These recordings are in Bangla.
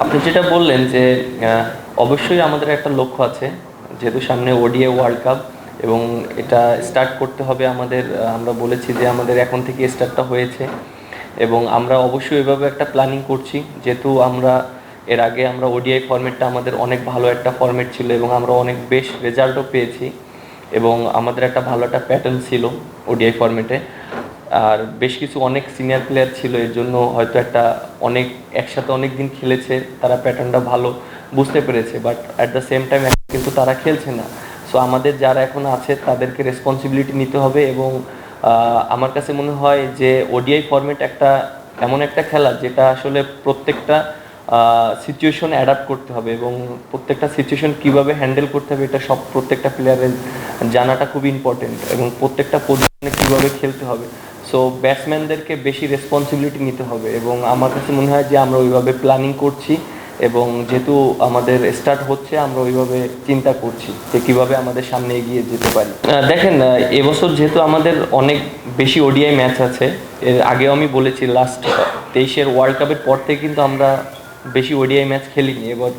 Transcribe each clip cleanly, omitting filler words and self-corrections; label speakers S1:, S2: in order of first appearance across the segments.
S1: আপনি যেটা বললেন যে অবশ্যই আমাদের একটা লক্ষ্য আছে, যেহেতু সামনে ওডিআই ওয়ার্ল্ড কাপ এবং এটা স্টার্ট করতে হবে আমাদের। আমরা বলেছি যে আমাদের এখন থেকে স্টার্টটা হয়েছে এবং আমরা অবশ্যই এভাবে একটা প্ল্যানিং করছি, যেহেতু আমরা এর আগে আমরা ওডিআই ফরম্যাটটা আমাদের অনেক ভালো একটা ফরম্যাট ছিল এবং আমরা অনেক বেশ রেজাল্টও পেয়েছি এবং আমাদের একটা ভালো একটা প্যাটার্ন ছিল ওডিআই ফরম্যাটে। আর বেশ কিছু অনেক সিনিয়র প্লেয়ার ছিল, এর জন্য হয়তো একটা অনেক একসাথে অনেক দিন খেলেছে, তারা প্যাটার্নটা ভালো বুঝতে পেরেছে, but at the same time কিন্তু তারা খেলছে না। সো আমাদের যারা এখন আছে তাদেরকে রেসপন্সিবিলিটি নিতে হবে এবং আমার কাছে মনে হয় যে ওডিআই ফরম্যাট একটা এমন একটা খেলা যেটা আসলে প্রত্যেকটা সিচুয়েশন অ্যাডাপ্ট করতে হবে এবং প্রত্যেকটা সিচুয়েশন কীভাবে হ্যান্ডেল করতে হবে এটা প্রত্যেকটা প্লেয়ারের জানাটা খুব ইম্পর্টেন্ট এবং প্রত্যেকটা পজিশনে কীভাবে খেলতে হবে। সো ব্যাটসম্যানদেরকে বেশি রেসপন্সিবিলিটি নিতে হবে এবং আমার কাছে মনে হয় যে আমরা ওইভাবে প্ল্যানিং করছি এবং যেহেতু আমাদের স্টার্ট হচ্ছে আমরা ওইভাবে চিন্তা করছি যে কীভাবে আমাদের সামনে এগিয়ে যেতে পারি। দেখেন, এবছর যেহেতু আমাদের অনেক বেশি ওডিআই ম্যাচ আছে, এর আগেও আমি বলেছি লাস্ট 23-এর ওয়ার্ল্ড কাপের পর থেকে কিন্তু আমরা বেশি ওডিআই ম্যাচ খেলিনি। এবার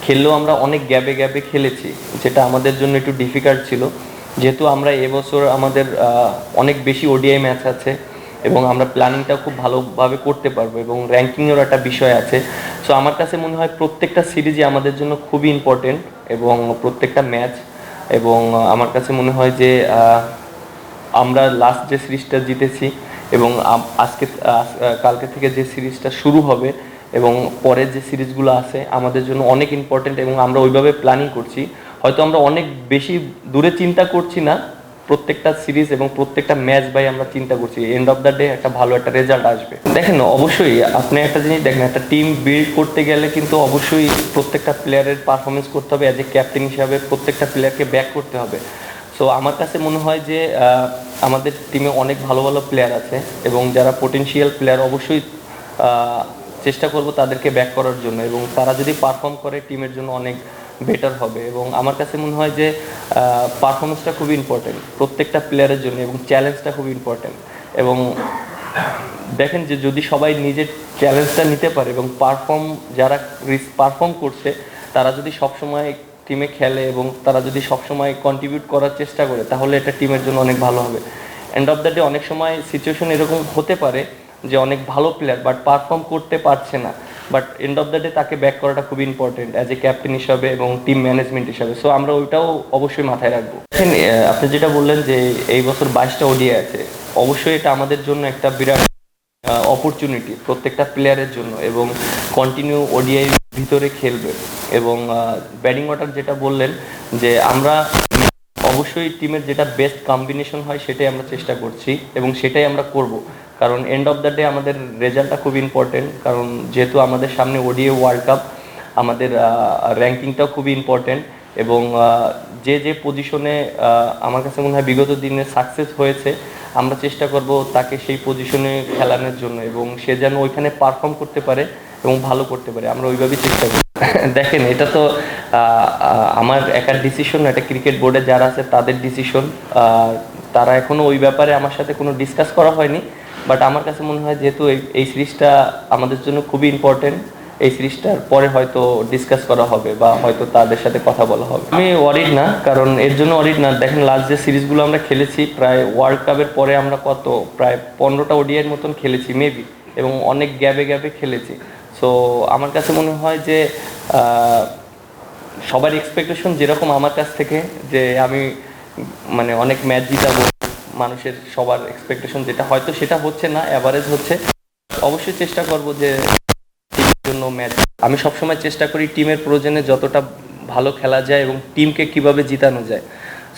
S1: খেললেও আমরা অনেক গ্যাপে গ্যাপে খেলেছি, যেটা আমাদের জন্য একটু ডিফিকাল্ট ছিল, যেহেতু আমরা এবছর আমাদের অনেক বেশি ওডিআই ম্যাচ আছে এবং আমরা প্ল্যানিংটা খুব ভালোভাবে করতে পারবো এবং র্যাঙ্কিংয়েরও একটা বিষয় আছে। সো আমার কাছে মনে হয় প্রত্যেকটা সিরিজই আমাদের জন্য খুবই ইম্পর্টেন্ট এবং প্রত্যেকটা ম্যাচ, এবং আমার কাছে মনে হয় যে আমরা লাস্ট যে সিরিজটা জিতেছি এবং আজকে কালকে থেকে যে সিরিজটা শুরু হবে এবং পরের যে সিরিজগুলো আছে আমাদের জন্য অনেক ইম্পর্টেন্ট এবং আমরা ওইভাবে প্ল্যানিং করছি। হয়তো আমরা অনেক বেশি দূরে চিন্তা করছি না, প্রত্যেকটা সিরিজ এবং প্রত্যেকটা ম্যাচ বাই আমরা চিন্তা করছি এন্ড অফ দ্য ডে একটা ভালো একটা রেজাল্ট আসবে। দেখেন, অবশ্যই আপনি একটা জিনিস দেখেন, একটা টিম বিল্ড করতে গেলে কিন্তু অবশ্যই প্রত্যেকটা প্লেয়ারের পারফরমেন্স করতে হবে, অ্যাজ এ ক্যাপ্টেন হিসাবে প্রত্যেকটা প্লেয়ারকে ব্যাক করতে হবে। সো আমার কাছে মনে হয় যে আমাদের টিমে অনেক ভালো ভালো প্লেয়ার আছে এবং যারা পোটেনশিয়াল প্লেয়ার অবশ্যই চেষ্টা করব তাদেরকে ব্যাক করার জন্য, এবং তারা যদি পারফর্ম করে টিমের জন্য অনেক বেটার হবে। এবং আমার কাছে মনে হয় যে পারফরমেন্সটা খুবই ইম্পর্টেন্ট প্রত্যেকটা প্লেয়ারের জন্য এবং চ্যালেঞ্জটা খুব ইম্পর্টেন্ট। এবং দেখেন যে যদি সবাই নিজের চ্যালেঞ্জটা নিতে পারে এবং যারা পারফর্ম করছে তারা যদি সবসময় টিমে খেলে এবং তারা যদি সবসময় কন্ট্রিবিউট করার চেষ্টা করে, তাহলে এটা টিমের জন্য অনেক ভালো হবে। এন্ড অফ দ্য ডে অনেক সময় সিচুয়েশন এরকম হতে পারে যে অনেক ভালো প্লেয়ার বাট পারফর্ম করতে পারছে না, but and of the day তাকে ব্যাক করাটা খুব ইম্পর্টেন্ট অ্যাজ এ ক্যাপ্টেন হিসাবে এবং টিম ম্যানেজমেন্ট হিসাবে। সো আমরা ওইটাও অবশ্যই মাথায় রাখবো। দেখেন, আপনি যেটা বললেন যে এই বছর 22টা ওডিআই আছে, অবশ্যই এটা আমাদের জন্য একটা বিরাট অপরচুনিটি প্রত্যেকটা প্লেয়ারের জন্য এবং কন্টিনিউ ওডিআই ভিতরে খেলবে। এবং ব্যাটিং অর্ডার যেটা বললেন যে আমরা অবশ্যই টিমের যেটা বেস্ট কম্বিনেশন হয় সেটাই আমরা চেষ্টা করছি এবং সেটাই আমরা করব, কারণ এন্ড অফ দ্য ডে আমাদের রেজাল্টটা খুব ইম্পর্টেন্ট, কারণ যেহেতু আমাদের সামনে ওডিআই ওয়ার্ল্ড কাপ, আমাদের র্যাঙ্কিংটাও খুবই ইম্পর্টেন্ট। এবং যে যে পজিশনে আমার কাছে মনে হয় বিগত দিনে সাকসেস হয়েছে, আমরা চেষ্টা করব তাকে সেই পজিশনে খেলানোর জন্য এবং সে যেন ওইখানে পারফর্ম করতে পারে এবং ভালো করতে পারে, আমরা ওইভাবেই চেষ্টা করি। দেখেন, এটা তো আমার একার ডিসিশন, এটা ক্রিকেট বোর্ডে যারা আছে তাদের ডিসিশন। তারা এখনও ওই ব্যাপারে আমার সাথে কোনো ডিসকাস করা হয়নি, বাট আমার কাছে মনে হয় যেহেতু এই সিরিজটা আমাদের জন্য খুবই ইম্পর্টেন্ট, এই সিরিজটার পরে হয়তো ডিসকাস করা হবে বা হয়তো তাদের সাথে কথা বলা হবে। আমি ওয়ারিড না, কারণ এর জন্য ওয়ারিড না, দেখেন লাস্ট যে সিরিজগুলো আমরা খেলেছি প্রায় ওয়ার্ল্ড কাপের পরে আমরা প্রায় 15টা ওডিআইয়ের মতন খেলেছি মেবি, এবং অনেক গ্যাপে গ্যাপে খেলেছি। সো আমার কাছে মনে হয় যে সবার এক্সপেকটেশন যেরকম আমার কাছ থেকে যে আমি মানে অনেক ম্যাচ জিতাবো, মানুষের সবার এক্সপেকটেশন যেটা হয়তো সেটা হচ্ছে না, অ্যাভারেজ হচ্ছে। অবশ্যই চেষ্টা করব যে টিমের জন্য ম্যাচ, আমি সবসময় চেষ্টা করি টিমের প্রয়োজনে যতটা ভালো খেলা যায় এবং টিমকে কিভাবে জিতানো যায়।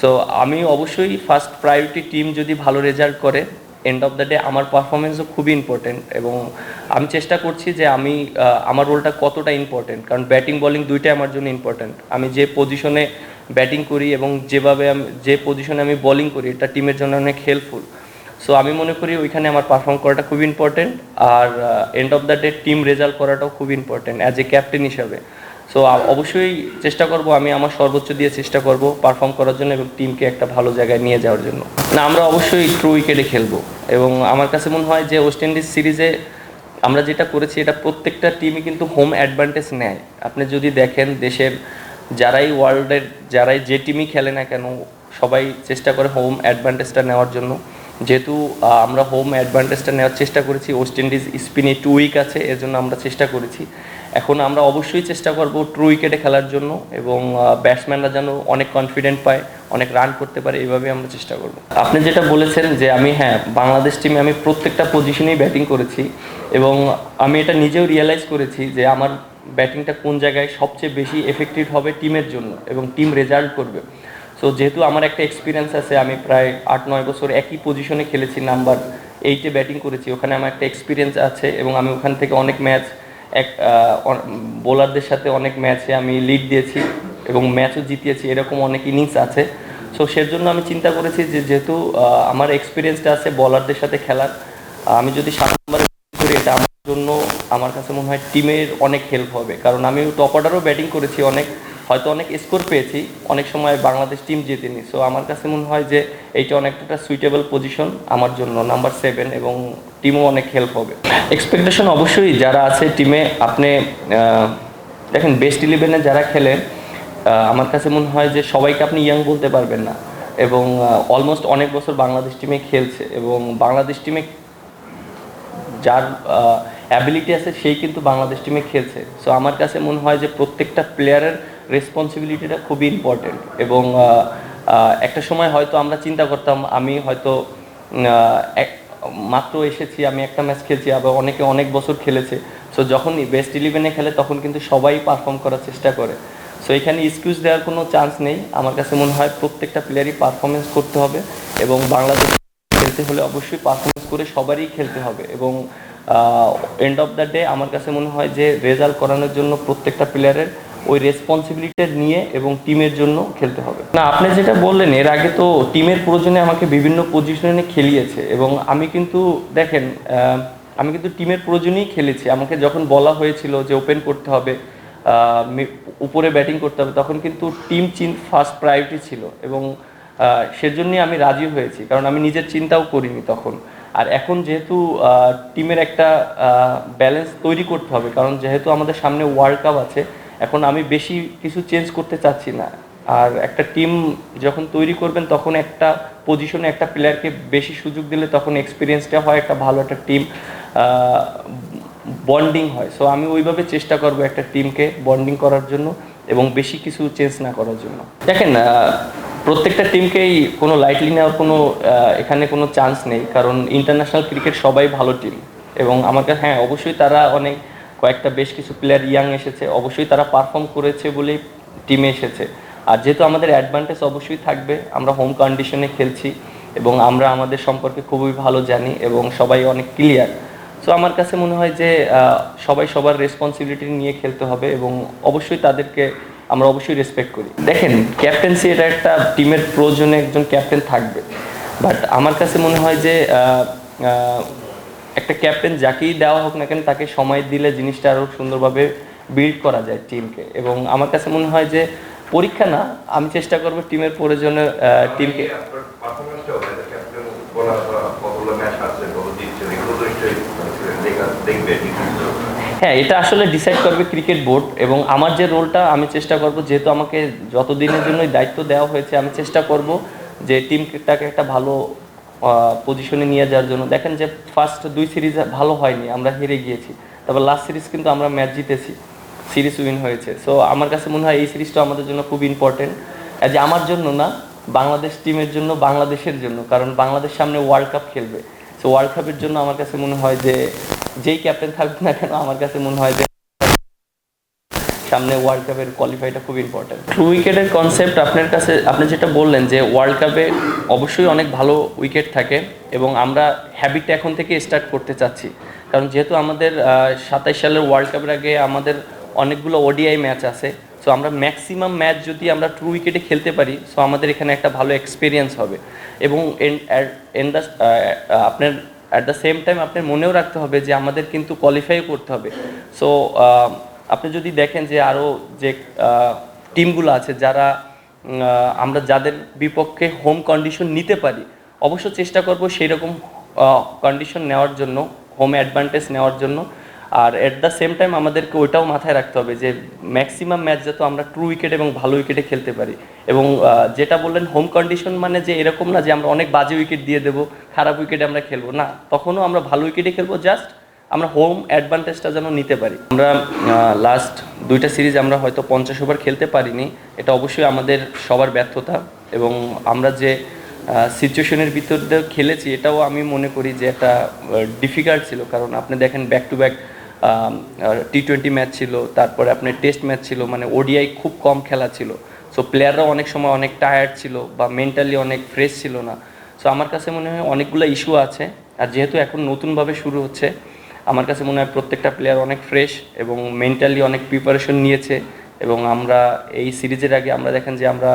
S1: সো আমি অবশ্যই ফার্স্ট প্রায়োরিটি টিম যদি ভালো রেজাল্ট করে, এন্ড অফ দ্য ডে আমার পারফরমেন্সও খুবই ইম্পর্টেন্ট এবং আমি চেষ্টা করছি যে আমি আমার রোলটা কতটা ইম্পর্টেন্ট, কারণ ব্যাটিং বলিং দুইটাই আমার জন্য ইম্পর্টেন্ট। আমি যে পজিশনে ব্যাটিং করি এবং যে পজিশনে আমি বোলিং করি এটা টিমের জন্য অনেক হেল্পফুল। সো আমি মনে করি ওইখানে আমার পারফর্ম করাটা খুব ইম্পর্টেন্ট, আর end of the day team result করাটাও খুব ইম্পর্টেন্ট অ্যাজ এ ক্যাপ্টেন হিসাবে। সো অবশ্যই চেষ্টা করব, আমি আমার সর্বোচ্চ দিয়ে চেষ্টা করব পারফর্ম করার জন্য এবং টিমকে একটা ভালো জায়গায় নিয়ে যাওয়ার জন্য। না, আমরা অবশ্যই ট্রু উইকেটে খেলবো এবং আমার কাছে মনে হয় যে ওয়েস্ট ইন্ডিজ সিরিজে আমরা যেটা করেছি এটা প্রত্যেকটা টিমই কিন্তু হোম অ্যাডভান্টেজ নেয়। আপনি যদি দেখেন দেশের যারাই ওয়ার্ল্ডের যারাই যে টিমই খেলে না কেন সবাই চেষ্টা করে হোম অ্যাডভান্টেজটা নেওয়ার জন্য। যেহেতু আমরা হোম অ্যাডভান্টেজটা নেওয়ার চেষ্টা করেছি, ওয়েস্ট ইন্ডিজ স্পিনে 2 উইক আছে, এর জন্য আমরা চেষ্টা করেছি। এখন আমরা অবশ্যই চেষ্টা করব ট্রু উইকেটে খেলার জন্য এবং ব্যাটসম্যানরা যেন অনেক কনফিডেন্ট পায়, অনেক রান করতে পারে, এইভাবে আমরা চেষ্টা করব। আপনি যেটা বলেছেন যে আমি বাংলাদেশ টিমে আমি প্রত্যেকটা পজিশনেই ব্যাটিং করেছি এবং আমি এটা নিজেও রিয়েলাইজ করেছি যে আমার ব্যাটিংটা কোন জায়গায় সবচেয়ে বেশি এফেক্টিভ হবে টিমের জন্য এবং টিম রেজাল্ট করবে। সো যেহেতু আমার একটা এক্সপিরিয়েন্স আছে, আমি প্রায় 8-9 বছর একই পজিশনে খেলেছি, নাম্বার 8-এ ব্যাটিং করেছি, ওখানে আমার একটা এক্সপিরিয়েন্স আছে এবং আমি ওখান থেকে অনেক ম্যাচ বোলারদের সাথে অনেক ম্যাচে আমি লিড দিয়েছি এবং ম্যাচও জিতিয়েছি, এরকম অনেক ইনিংস আছে। সো সেজন্য আমি চিন্তা করেছি যে যেহেতু আমার এক্সপিরিয়েন্সটা আছে বলারদের সাথে খেলার, আমি যদি 7 নম্বরে করি এটা আমার জন্য আমার কাছে মনে হয় টিমের অনেক হেল্প হবে, কারণ আমি টপ অর্ডারও ব্যাটিং করেছি, হয়তো অনেক স্কোর পেয়েছি, অনেক সময় বাংলাদেশ টিম জেতেনি। সো আমার কাছে মনে হয় যে এইটা অনেকটা সুইটেবল পজিশন আমার জন্য, নাম্বার 7, এবং টিমও অনেক হেল্প হবে। এক্সপেকটেশন অবশ্যই যারা আছে টিমে, আপনি দেখেন বেস্ট 11-এ যারা খেলে আমার কাছে মনে হয় যে সবাইকে আপনি ইয়াং বলতে পারবেন না, এবং অলমোস্ট অনেক বছর বাংলাদেশ টিমে খেলছে এবং বাংলাদেশ টিমে যার অ্যাবিলিটি আছে সেই কিন্তু বাংলাদেশ টিমে খেলছে। সো আমার কাছে মনে হয় যে প্রত্যেকটা প্লেয়ারের রেসপন্সিবিলিটিটা খুবই ইম্পর্টেন্ট, এবং একটা সময় হয়তো আমরা চিন্তা করতাম আমি হয়তো মাত্র এসেছি, আমি একটা ম্যাচ খেলছি, আবার অনেকে অনেক বছর খেলেছে। সো যখন বেস্ট 11-এ খেলে তখন কিন্তু সবাই পারফর্ম করার চেষ্টা করে। সো এখানে এক্সকিউজ দেওয়ার কোনো চান্স নেই। আমার কাছে মনে হয় প্রত্যেকটা প্লেয়ারই পারফরমেন্স করতে হবে এবং বাংলাদেশ খেলতে হলে অবশ্যই পারফরমেন্স করে সবারই খেলতে হবে, এবং এন্ড অফ দ্য ডে আমার কাছে মনে হয় যে রেজাল্ট করানোর জন্য প্রত্যেকটা প্লেয়ারের ওই রেসপন্সিবিলিটি নিয়ে এবং টিমের জন্য খেলতে হবে। না, আপনি যেটা বললেন এর আগে তো টিমের প্রয়োজনে আমাকে বিভিন্ন পজিশনে খেলিয়েছে, এবং আমি কিন্তু দেখেন আমি কিন্তু টিমের প্রয়োজনেই খেলেছি। আমাকে যখন বলা হয়েছিল যে ওপেন করতে হবে, উপরে ব্যাটিং করতে হবে, তখন কিন্তু টিম ফার্স্ট প্রায়োরিটি ছিল, এবং সেজন্যই আমি রাজি হয়েছি, কারণ আমি নিজের চিন্তাও করিনি তখন। আর এখন যেহেতু টিমের একটা ব্যালেন্স তৈরি করতে হবে, কারণ যেহেতু আমাদের সামনে ওয়ার্ল্ড কাপ আছে, এখন আমি বেশি কিছু চেঞ্জ করতে চাচ্ছি না। আর একটা টিম যখন তৈরি করবেন তখন একটা পজিশনে একটা প্লেয়ারকে বেশি সুযোগ দিলে তখন এক্সপিরিয়েন্সটা হয়, একটা ভালো একটা টিম বন্ডিং হয়। সো আমি ওইভাবে চেষ্টা করব একটা টিমকে বন্ডিং করার জন্য এবং বেশি কিছু চেঞ্জ না করার জন্য। দেখেন প্রত্যেকটা টিমকেই কোনো লাইটলি নেওয়ার কোনো এখানে কোনো চান্স নেই, কারণ ইন্টারন্যাশনাল ক্রিকেট সবাই ভালো টিম, এবং আমার কাছে অবশ্যই তারা অনেক কয়েকটা বেশ কিছু প্লেয়ার ইয়াং এসেছে, অবশ্যই তারা পারফর্ম করেছে বলেই টিমে এসেছে। আর যেহেতু আমাদের অ্যাডভান্টেজ অবশ্যই থাকবে, আমরা হোম কন্ডিশনে খেলছি এবং আমরা আমাদের সম্পর্কে খুবই ভালো জানি এবং সবাই অনেক ক্লিয়ার। সো আমার কাছে মনে হয় যে সবাই সবার রেসপন্সিবিলিটি নিয়ে খেলতে হবে এবং অবশ্যই তাদেরকে আমরা অবশ্যই রেসপেক্ট করি। দেখেন ক্যাপ্টেন্সি এটা একটা টিমের প্রয়োজনে একজন ক্যাপ্টেন থাকবে, বাট আমার কাছে মনে হয় যে একটা ক্যাপ্টেন যাকেই দেওয়া হোক না কেন তাকে সময় দিলে জিনিসটা আরও সুন্দরভাবে বিল্ড করা যায় টিমকে, এবং আমার কাছে মনে হয় যে পরীক্ষা না, আমি চেষ্টা করবো টিমের প্রয়োজনে টিমকে। হ্যাঁ, এটা আসলে ডিসাইড করবে ক্রিকেট বোর্ড, এবং আমার যে রোলটা আমি চেষ্টা করব, যেহেতু আমাকে যতদিনের জন্যই দায়িত্ব দেওয়া হয়েছে, আমি চেষ্টা করব যে টিমটাকে একটা ভালো পজিশনে নিয়ে যাওয়ার জন্য। দেখেন যে ফার্স্ট 2 সিরিজ ভালো হয়নি, আমরা হেরে গিয়েছি, তারপর লাস্ট সিরিজ কিন্তু আমরা ম্যাচ জিতেছি, সিরিজ উইন হয়েছে। সো আমার কাছে মনে হয় এই সিরিজটা আমাদের জন্য খুব ইম্পর্টেন্ট, যে আমার জন্য না, বাংলাদেশ টিমের জন্য, বাংলাদেশের জন্য, কারণ বাংলাদেশ সামনে ওয়ার্ল্ড কাপ খেলবে। সো ওয়ার্ল্ড কাপের জন্য আমার কাছে মনে হয় যে যেই ক্যাপ্টেন থাকবে না কেন, আমার কাছে মনে হয় যে সামনে ওয়ার্ল্ড কাপের কোয়ালিফাইটা খুব ইম্পর্টেন্ট। ট্রু উইকেটের কনসেপ্ট আপনার কাছে, আপনি যেটা বললেন যে ওয়ার্ল্ড কাপে অবশ্যই অনেক ভালো উইকেট থাকে, এবং আমরা হ্যাবিটটা এখন থেকে স্টার্ট করতে চাচ্ছি, কারণ যেহেতু আমাদের 27 সালের ওয়ার্ল্ড কাপের আগে আমাদের অনেকগুলো ওডিআই ম্যাচ আছে। সো আমরা ম্যাক্সিমাম ম্যাচ যদি আমরা ট্রু উইকেটে খেলতে পারি, সো আমাদের এখানে একটা ভালো এক্সপিরিয়েন্স হবে, এবং আপনার অ্যাট দ্য সেম টাইম আপনার মনেও রাখতে হবে যে আমাদের কিন্তু কোয়ালিফাই করতে হবে। সো আপনি যদি দেখেন যে আরও যে টিমগুলো আছে যারা আমরা যাদের বিপক্ষে হোম কন্ডিশন নিতে পারি, অবশ্য চেষ্টা করব সেই রকম কন্ডিশন নেওয়ার জন্য, হোম অ্যাডভান্টেজ নেওয়ার জন্য। আর এট দ্য সেম টাইম আমাদেরকে ওইটাও মাথায় রাখতে হবে যে ম্যাক্সিমাম ম্যাচ যাতে আমরা ট্রু উইকেট এবং ভালো উইকেটে খেলতে পারি। এবং যেটা বললেন হোম কন্ডিশন মানে যে এরকম না যে আমরা অনেক বাজে উইকেট দিয়ে দেবো, খারাপ উইকেটে আমরা খেলবো না, তখনও আমরা ভালো উইকেটে খেলবো, জাস্ট আমরা হোম অ্যাডভান্টেজটা যেন নিতে পারি। আমরা লাস্ট 2টা সিরিজ আমরা হয়তো 50 ওভার খেলতে পারিনি, এটা অবশ্যই আমাদের সবার ব্যর্থতা। এবং আমরা যে সিচুয়েশনের ভিতর দিয়ে খেলেছি এটাও আমি মনে করি যে একটা ডিফিকাল্ট ছিল, কারণ আপনি দেখেন back to back T20 match ছিল, তারপরে আপনার টেস্ট ম্যাচ ছিল, মানে ওডিআই খুব কম খেলা ছিল। সো প্লেয়াররাও অনেক সময় অনেক টায়ার্ড ছিল বা মেন্টালি অনেক ফ্রেশ ছিল না। সো আমার কাছে মনে হয় অনেকগুলো ইস্যু আছে, আর যেহেতু এখন নতুনভাবে শুরু হচ্ছে, আমার কাছে মনে হয় প্রত্যেকটা প্লেয়ার অনেক ফ্রেশ এবং মেন্টালি অনেক প্রিপারেশন নিয়েছে। এবং আমরা এই সিরিজের আগে আমরা দেখেন যে আমরা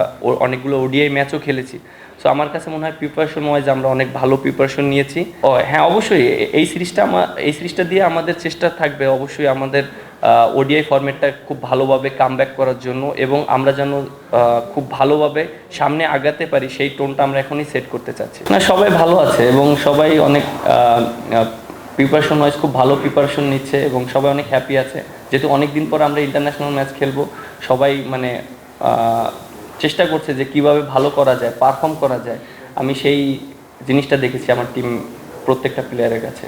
S1: অনেকগুলো ওডিআই ম্যাচও খেলেছি। সো আমার কাছে মনে হয় প্রিপারেশন ওয়াইজ আমরা অনেক ভালো প্রিপারেশন নিয়েছি। ও হ্যাঁ, অবশ্যই এই সিরিজটা দিয়ে আমাদের চেষ্টা থাকবে অবশ্যই আমাদের ওডিআই ফরম্যাটটা খুব ভালোভাবে কামব্যাক করার জন্য, এবং আমরা যেন খুব ভালোভাবে সামনে আগাতে পারি সেই টোনটা আমরা এখনই সেট করতে চাচ্ছি। না, সবাই ভালো আছে এবং সবাই অনেক প্রিপারেশন ওয়াইজ খুব ভালো প্রিপারেশন নিচ্ছে এবং সবাই অনেক হ্যাপি আছে, যেহেতু অনেক দিন পর আমরা ইন্টারন্যাশনাল ম্যাচ খেলবো। সবাই মানে চেষ্টা করছে যে কিভাবে ভালো করা যায়, পারফর্ম করা যায়। আমি সেই জিনিসটা দেখেছি আমার টিম প্রত্যেকটা প্লেয়ারের কাছে।